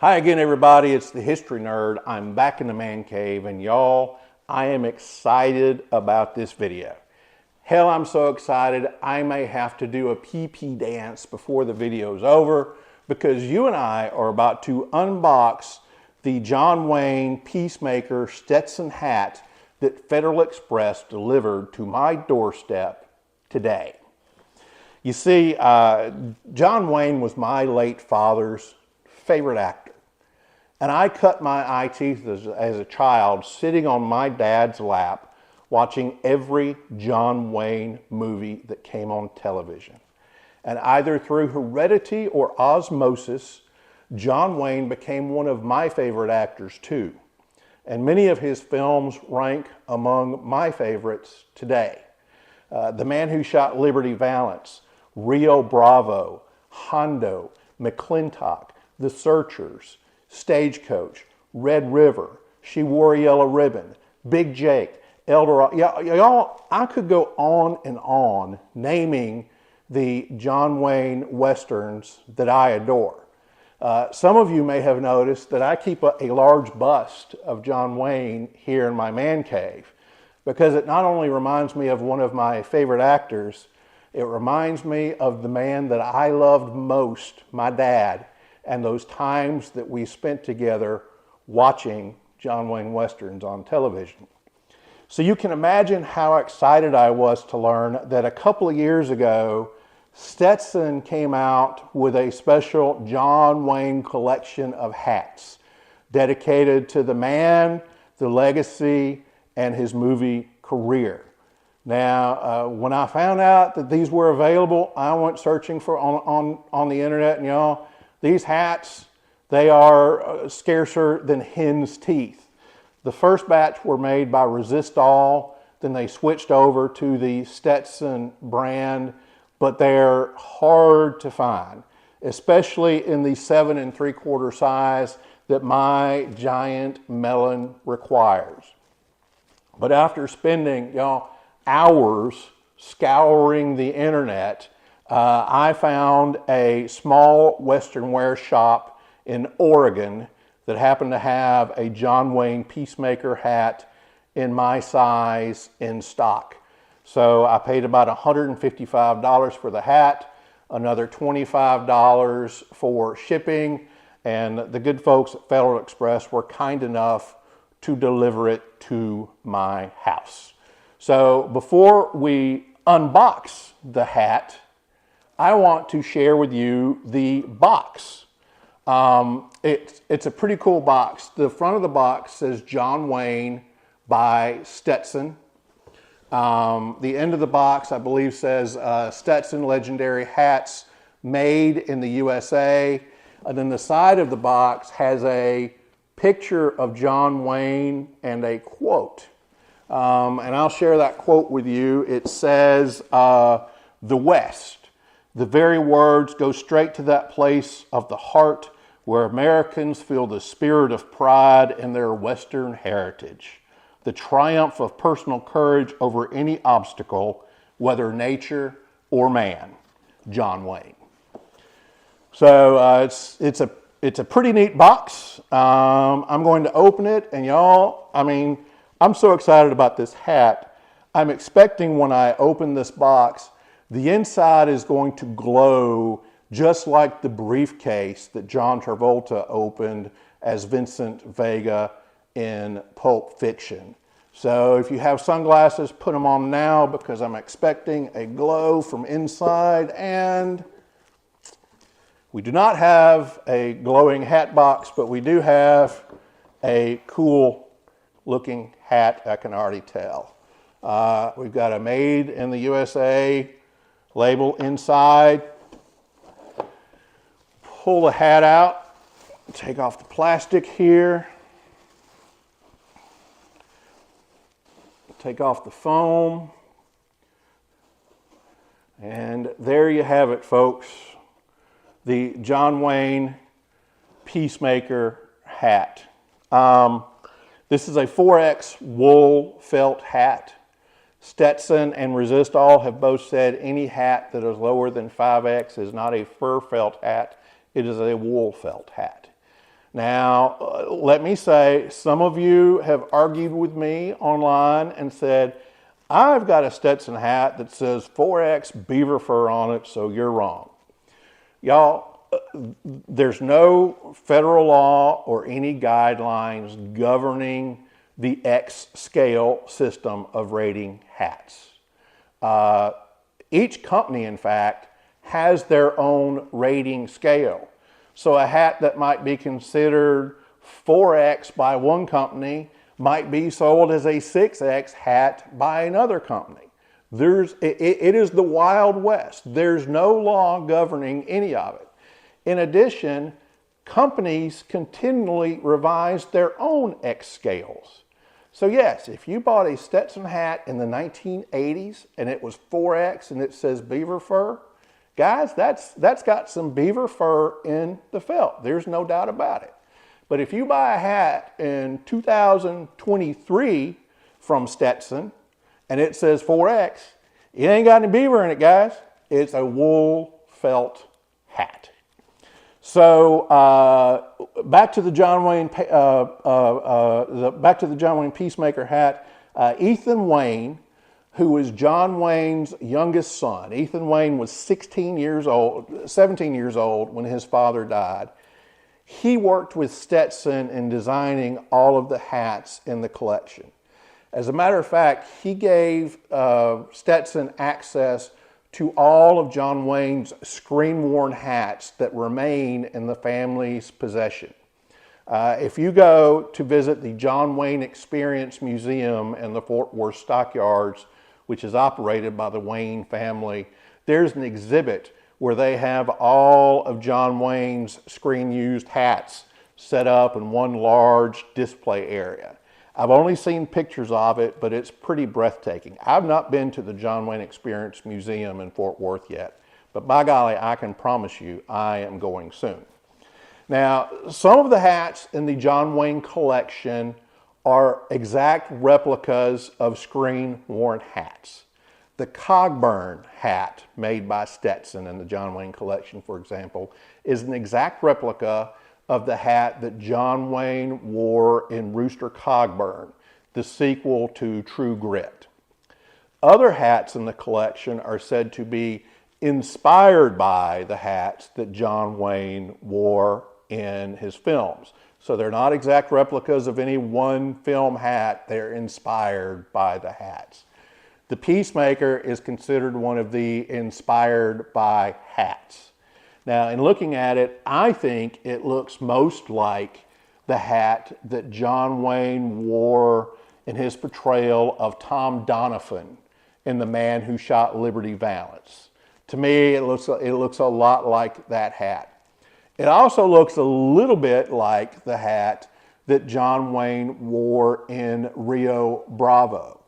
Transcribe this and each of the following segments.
Hi again, everybody. It's the History Nerd. I'm back in the man cave, and y'all, I am excited about this video. Hell, I'm so excited I may have to do a pee-pee dance before the video's over, because you and I are about to unbox the John Wayne Peacemaker Stetson hat that Federal Express delivered to my doorstep today. You see, John Wayne was my late father's favorite actor. And I cut my eye teeth as a child sitting on my dad's lap watching every John Wayne movie that came on television. And either through heredity or osmosis, John Wayne became one of my favorite actors too. And many of his films rank among my favorites today. The Man Who Shot Liberty Valance, Rio Bravo, Hondo, McClintock, The Searchers, Stagecoach, Red River, She Wore a Yellow Ribbon, Big Jake, Eldorado. Y'all, I could go on and on naming the John Wayne Westerns that I adore. Some of you may have noticed that I keep a large bust of John Wayne here in my man cave, because it not only reminds me of one of my favorite actors, it reminds me of the man that I loved most, my dad, and those times that we spent together watching John Wayne Westerns on television. So you can imagine how excited I was to learn that a couple of years ago, Stetson came out with a special John Wayne collection of hats dedicated to the man, the legacy, and his movie career. Now, when I found out that these were available, I went searching for on the internet, and y'all, these hats, they are scarcer than hen's teeth. The first batch were made by Resistol, then they switched over to the Stetson brand, but they're hard to find, especially in the 7 3/4 size that my giant melon requires. But after spending, y'all, hours scouring the internet, I found a small Western wear shop in Oregon that happened to have a John Wayne Peacemaker hat in my size in stock. So I paid about $155 for the hat, another $25 for shipping, and the good folks at Federal Express were kind enough to deliver it to my house. So before we unbox the hat, I want to share with you the box. It's a pretty cool box. The front of the box says John Wayne by Stetson. The end of the box, I believe, says Stetson Legendary Hats Made in the USA. And then the side of the box has a picture of John Wayne and a quote. And I'll share that quote with you. It says, "The West. The very words go straight to that place of the heart where Americans feel the spirit of pride in their Western heritage, the triumph of personal courage over any obstacle, whether nature or man. John Wayne." So it's a pretty neat box. I'm going to open it, and y'all, I'm so excited about this hat. I'm expecting when I open this box, the inside is going to glow just like the briefcase that John Travolta opened as Vincent Vega in Pulp Fiction. So if you have sunglasses, put them on now, because I'm expecting a glow from inside. And we do not have a glowing hat box, but we do have a cool looking hat, I can already tell. We've got a Made in the USA label inside. Pull the hat out, take off the plastic here, take off the foam, and there you have it, folks. The John Wayne Peacemaker hat. This is a 4X wool felt hat. Stetson and Resistol have both said any hat that is lower than 5X is not a fur felt hat, it is a wool felt hat. Now, let me say, some of you have argued with me online and said, I've got a Stetson hat that says 4X beaver fur on it, so you're wrong. Y'all, there's no federal law or any guidelines governing the X scale system of rating hats. Each company, in fact, has their own rating scale. So a hat that might be considered 4X by one company might be sold as a 6X hat by another company. It is the Wild West. There's no law governing any of it. In addition, companies continually revise their own X scales. So yes, if you bought a Stetson hat in the 1980s and it was 4X and it says beaver fur, guys, that's got some beaver fur in the felt. There's no doubt about it. But if you buy a hat in 2023 from Stetson and it says 4X, it ain't got any beaver in it, guys. It's a wool felt hat. So back to the John Wayne Peacemaker hat. Ethan Wayne, who was John Wayne's youngest son. Ethan Wayne was 17 years old when his father died. He worked with Stetson in designing all of the hats in the collection. As a matter of fact, he gave Stetson access to all of John Wayne's screen-worn hats that remain in the family's possession. If you go to visit the John Wayne Experience Museum in the Fort Worth Stockyards, which is operated by the Wayne family, there's an exhibit where they have all of John Wayne's screen-used hats set up in one large display area. I've only seen pictures of it, but it's pretty breathtaking. I've not been to the John Wayne Experience Museum in Fort Worth yet, but by golly, I can promise you I am going soon. Now, some of the hats in the John Wayne collection are exact replicas of screen-worn hats. The Cogburn hat made by Stetson in the John Wayne collection, for example, is an exact replica of the hat that John Wayne wore in Rooster Cogburn, the sequel to True Grit. Other hats in the collection are said to be inspired by the hats that John Wayne wore in his films. So they're not exact replicas of any one film hat, they're inspired by the hats. The Peacemaker is considered one of the inspired by hats. Now, in looking at it, I think it looks most like the hat that John Wayne wore in his portrayal of Tom Donovan in The Man Who Shot Liberty Valance. To me, it looks a lot like that hat. It also looks a little bit like the hat that John Wayne wore in Rio Bravo.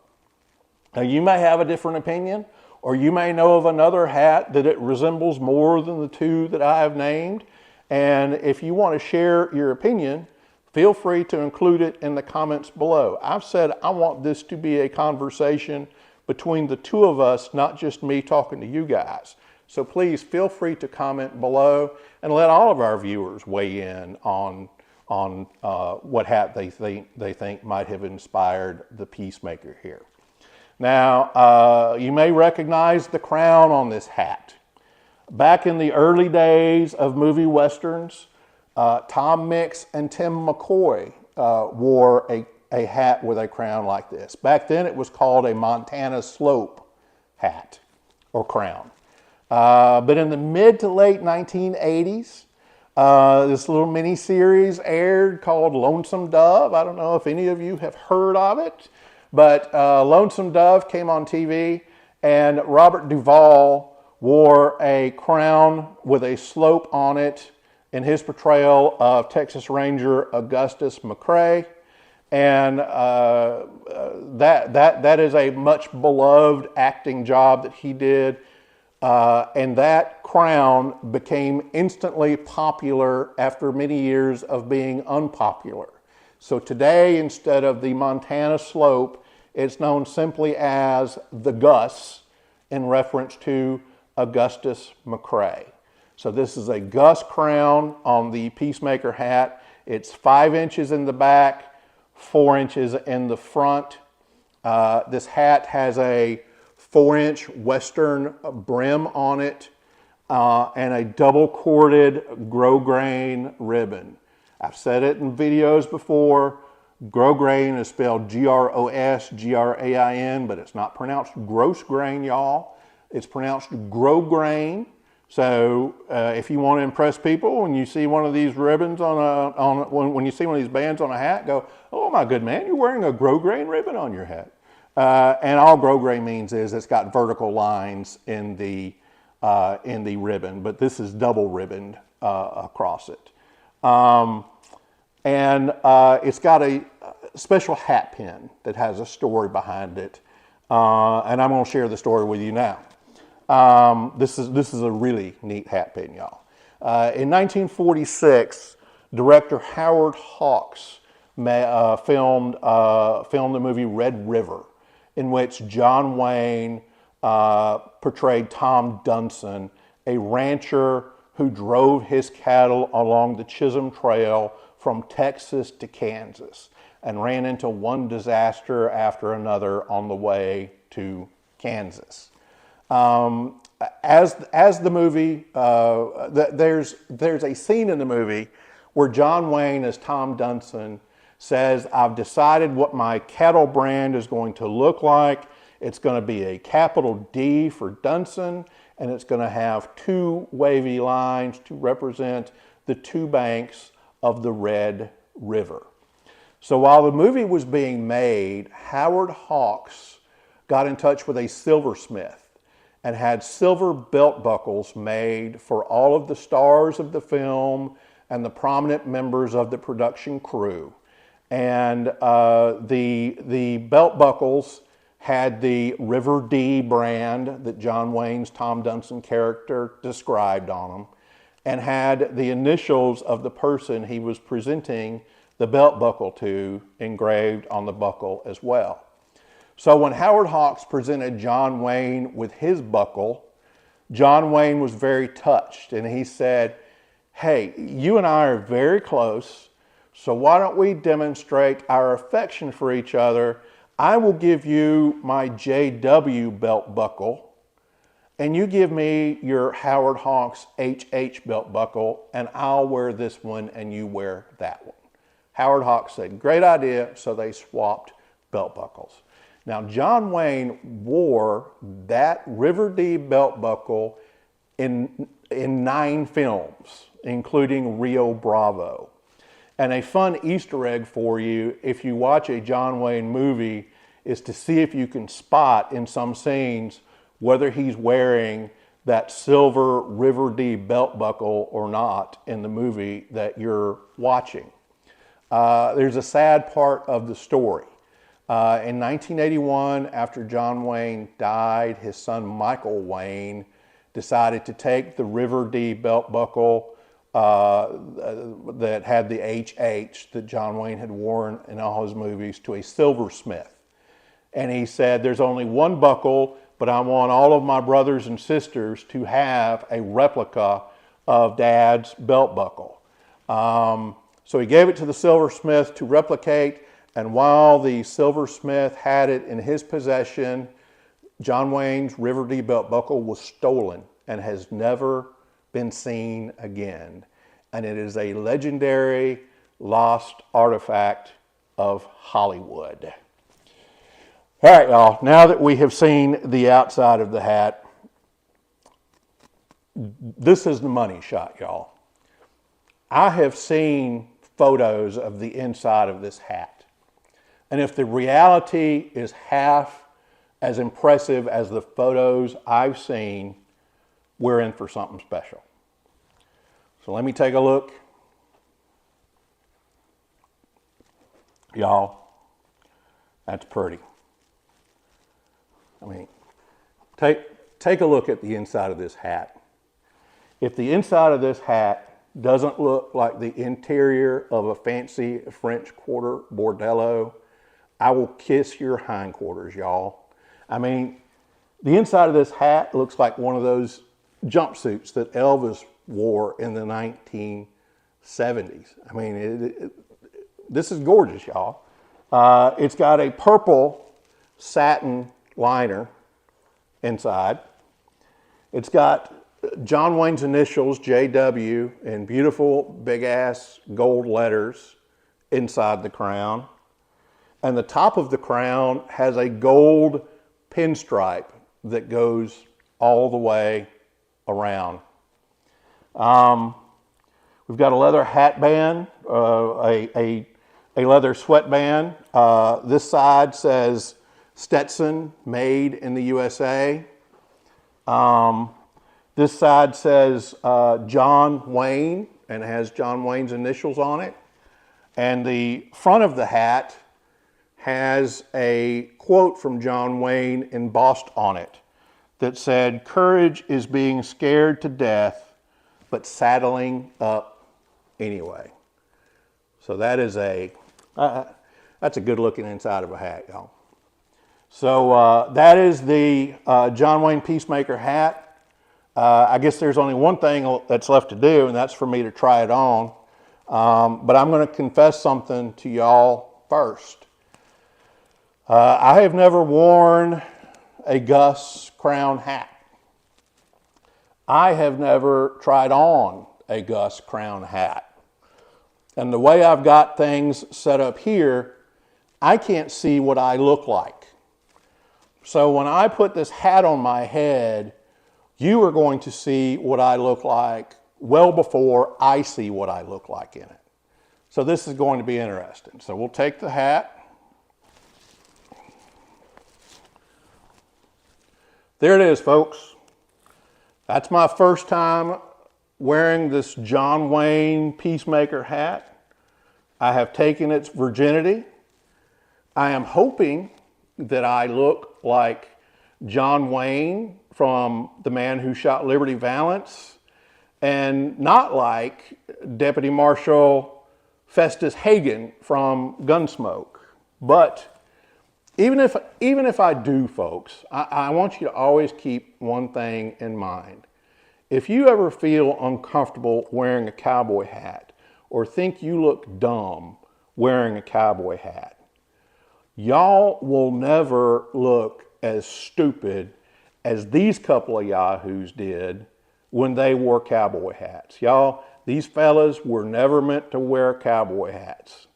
Now, you may have a different opinion, or you may know of another hat that it resembles more than the two that I have named. And if you want to share your opinion, feel free to include it in the comments below. I've said I want this to be a conversation between the two of us, not just me talking to you guys. So please feel free to comment below and let all of our viewers weigh in on what hat they think might have inspired the Peacemaker here. Now, you may recognize the crown on this hat. Back in the early days of movie westerns, Tom Mix and Tim McCoy wore a hat with a crown like this. Back then it was called a Montana Slope hat or crown. But in the mid to late 1980s, this little mini series aired called Lonesome Dove. I don't know if any of you have heard of it. But Lonesome Dove came on TV, and Robert Duvall wore a crown with a slope on it in his portrayal of Texas Ranger Augustus McCrae. And that is a much beloved acting job that he did. And that crown became instantly popular after many years of being unpopular. So today, instead of the Montana Slope, it's known simply as the Gus in reference to Augustus McCrae. So this is a Gus crown on the Peacemaker hat. It's 5 inches in the back, 4 inches in the front. This hat has a 4-inch Western brim on it and a double corded grosgrain ribbon. I've said it in videos before. Grosgrain is spelled Grosgrain, but it's not pronounced gross grain, y'all. It's pronounced grosgrain. So if you want to impress people, when you see one of these ribbons when you see one of these bands on a hat, go, "Oh my good man, you're wearing a grosgrain ribbon on your hat." And all grosgrain means is it's got vertical lines in the ribbon, but this is double ribboned across it. It's got a special hat pin that has a story behind it, and I'm going to share the story with you now. This is a really neat hat pin, y'all. In 1946, director Howard Hawks filmed the movie Red River, in which John Wayne portrayed Tom Dunson, a rancher who drove his cattle along the Chisholm Trail from Texas to Kansas and ran into one disaster after another on the way to Kansas. As the movie, there's a scene in the movie where John Wayne as Tom Dunson says, "I've decided what my cattle brand is going to look like. It's going to be a capital D for Dunson, and it's going to have 2 wavy lines to represent the 2 banks of the Red River." So while the movie was being made, Howard Hawks got in touch with a silversmith and had silver belt buckles made for all of the stars of the film and the prominent members of the production crew. And the belt buckles had the River D brand that John Wayne's Tom Dunson character described on them, and had the initials of the person he was presenting the belt buckle to engraved on the buckle as well. So when Howard Hawks presented John Wayne with his buckle, John Wayne was very touched, and he said, "Hey, you and I are very close, so why don't we demonstrate our affection for each other? I will give you my JW belt buckle, and you give me your Howard Hawks HH belt buckle, and I'll wear this one and you wear that one." Howard Hawks said, "Great idea," so they swapped belt buckles. Now, John Wayne wore that River D belt buckle in 9 films, including Rio Bravo. And a fun Easter egg for you, if you watch a John Wayne movie, is to see if you can spot in some scenes whether he's wearing that silver River D belt buckle or not in the movie that you're watching. There's a sad part of the story. In 1981, after John Wayne died, his son Michael Wayne decided to take the River D belt buckle that had the HH that John Wayne had worn in all his movies to a silversmith. And he said, "There's only one buckle, but I want all of my brothers and sisters to have a replica of Dad's belt buckle." So he gave it to the silversmith to replicate, and while the silversmith had it in his possession, John Wayne's River D belt buckle was stolen and has never been seen again. And it is a legendary lost artifact of Hollywood. All right, y'all, now that we have seen the outside of the hat, this is the money shot, y'all. I have seen photos of the inside of this hat. And if the reality is half as impressive as the photos I've seen, we're in for something special. So let me take a look. Y'all, that's pretty. I mean, take a look at the inside of this hat. If the inside of this hat doesn't look like the interior of a fancy French Quarter bordello, I will kiss your hindquarters, y'all. I mean, the inside of this hat looks like one of those jumpsuits that Elvis wore in the 1960s. 70s. I mean, this is gorgeous, y'all. It's got a purple satin liner inside. It's got John Wayne's initials, JW, in beautiful big ass gold letters inside the crown. And the top of the crown has a gold pinstripe that goes all the way around. We've got a leather hat band, a leather sweatband. This side says Stetson, made in the USA. This side says John Wayne, and it has John Wayne's initials on it. And the front of the hat has a quote from John Wayne embossed on it that said, "Courage is being scared to death, but saddling up anyway." So that is that's a good looking inside of a hat, y'all. So that is the John Wayne Peacemaker hat. I guess there's only one thing that's left to do, and that's for me to try it on. But I'm going to confess something to y'all first. I have never worn a Gus Crown hat. I have never tried on a Gus Crown hat. And the way I've got things set up here, I can't see what I look like. So when I put this hat on my head, you are going to see what I look like well before I see what I look like in it. So this is going to be interesting. So we'll take the hat. There it is, folks. That's my first time wearing this John Wayne Peacemaker hat. I have taken its virginity. I am hoping that I look like John Wayne from The Man Who Shot Liberty Valance, and not like Deputy Marshal Festus Hagen from Gunsmoke. But even if I do, folks, I want you to always keep one thing in mind. If you ever feel uncomfortable wearing a cowboy hat or think you look dumb wearing a cowboy hat, y'all will never look as stupid as these couple of yahoos did when they wore cowboy hats. Y'all, these fellas were never meant to wear cowboy hats.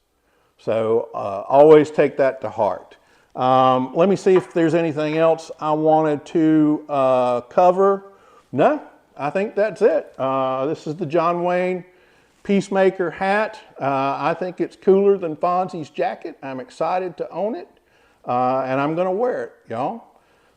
So always take that to heart. Let me see if there's anything else I wanted to cover. No, I think that's it. This is the John Wayne Peacemaker hat. I think it's cooler than Fonzie's jacket. I'm excited to own it, and I'm going to wear it, y'all.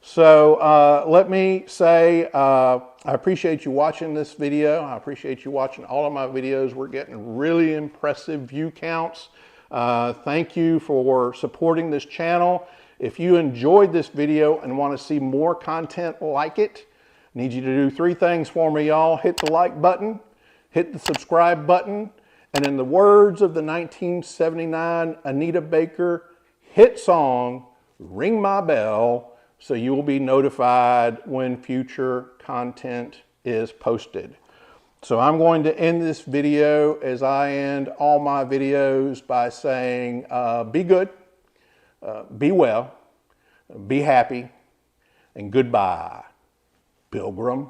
So let me say I appreciate you watching this video. I appreciate you watching all of my videos. We're getting really impressive view counts. Thank you for supporting this channel. If you enjoyed this video and want to see more content like it, I need you to do three things for me, y'all. Hit the like button, hit the subscribe button, and in the words of the 1979 Anita Baker hit song, ring my bell, so you will be notified when future content is posted. So I'm going to end this video as I end all my videos by saying, be good, be well, be happy, and goodbye, Pilgrim.